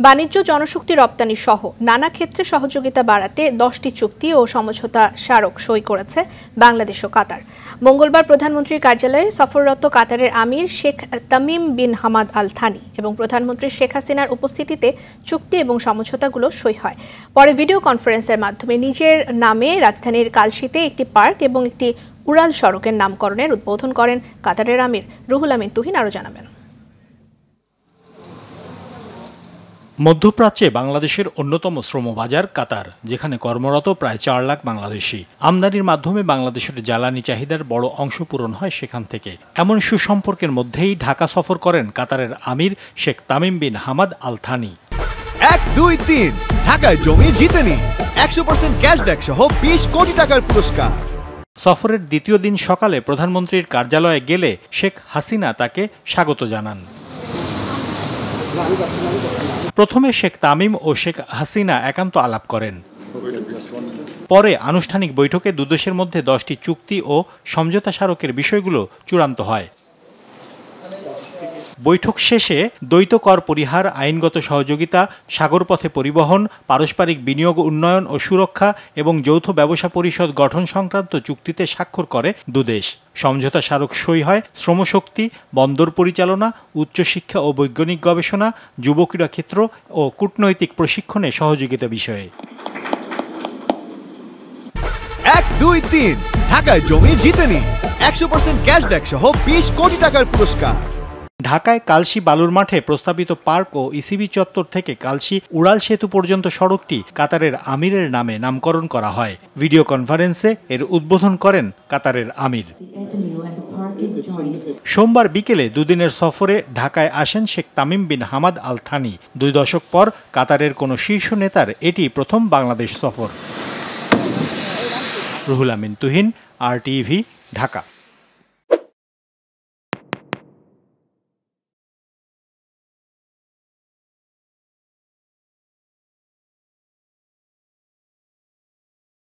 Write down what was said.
বাণিজ্য, জনশক্তি, রপ্তানি সহ নানা ক্ষেত্রে সহযোগিতা বাড়াতে 10টি চুক্তি ও সমঝোতা স্মারক সই করেছে বাংলাদেশ ও কাতার। মঙ্গলবার প্রধানমন্ত্রীর কার্যালয়ে সফররত কাতারের আমির Sheikh Tamim bin Hamad Al Thani এবং প্রধানমন্ত্রী শেখ হাসিনার উপস্থিতিতে চুক্তি এবং সমঝোতাগুলো সই হয়। পরে ভিডিও কনফারেন্সের মাধ্যমে নিজের নামে রাজধানীর কালশিতে একটি পার্ক এবং একটি উড়াল সড়কের নামকরণের উদ্বোধন করেন কাতারের আমির। রুহুল আমিন তুহিন আরও জানাবেন। মধ্যপ্রাচ্যে বাংলাদেশের অন্যতম শ্রমবাজার কাতার, যেখানে কর্মরত প্রায় 4 লাখ বাংলাদেশি। আমদানির মাধ্যমে বাংলাদেশের জ্বালানি চাহিদার বড় অংশ পূরণ হয় সেখান থেকে। এমন সুসম্পর্কের মধ্যেই ঢাকা সফর করেন কাতারের আমির Sheikh Tamim bin Hamad Al Thani. 1, 2, 3 ঢাকায় জমি জিতে নিন 100% ক্যাশব্যাক সহ 20 কোটি টাকার পুরস্কার। সফরের দ্বিতীয় দিন সকালে প্রধানমন্ত্রীর কার্যালয়ে গেলে শেখ হাসিনা তাকে স্বাগত জানান। প্রথমে শেখ তামিম ও শেখ হাসিনা একান্ত আলাপ করেন। পরে আনুষ্ঠানিক বৈঠকে দুদেশের মধ্যে 10টি চুক্তি ও সমঝোতা স্মারকের বিষয়গুলো চূড়ান্ত হয়। বৈঠক শেষে দ্বৈত কর পরিহার, আইনগত সহযোগিতা, সাগরপথে পরিবহন, পারস্পরিক বিনিয়োগ উন্নয়ন ও সুরক্ষা এবং যৌথ ব্যবসা পরিষদ গঠন সংক্রান্ত চুক্তিতে স্বাক্ষর করে দুদেশ। সমঝোতা স্মারক সই হয় শ্রমশক্তি, বন্দর পরিচালনা, উচ্চশিক্ষা ও বৈজ্ঞানিক গবেষণা, যুব ক্রীড়া ক্ষেত্র ও কূটনৈতিক প্রশিক্ষণে সহযোগিতা বিষয়ে। 1, 2, 3 ঢাকায় জমি জিতে নিন 100% ক্যাশব্যাক সহ 20 কোটি টাকার পুরস্কার। ঢাকায় কালশি বালুর মাঠে প্রস্তাবিত পার্ক ও ইসিবি চত্বর থেকে কালশি উড়াল সেতু পর্যন্ত সড়কটি কাতারের আমিরের নামে নামকরণ করা হয়। ভিডিও কনফারেন্সে এর উদ্বোধন করেন কাতারের আমির। সোমবার বিকেলে দুদিনের সফরে ঢাকায় আসেন Sheikh Tamim bin Hamad Al Thani. 2 দশক পর কাতারের কোনো শীর্ষ নেতার এটি প্রথম বাংলাদেশ সফর। রুহুল আমিন তুহিন, RTV, ঢাকা।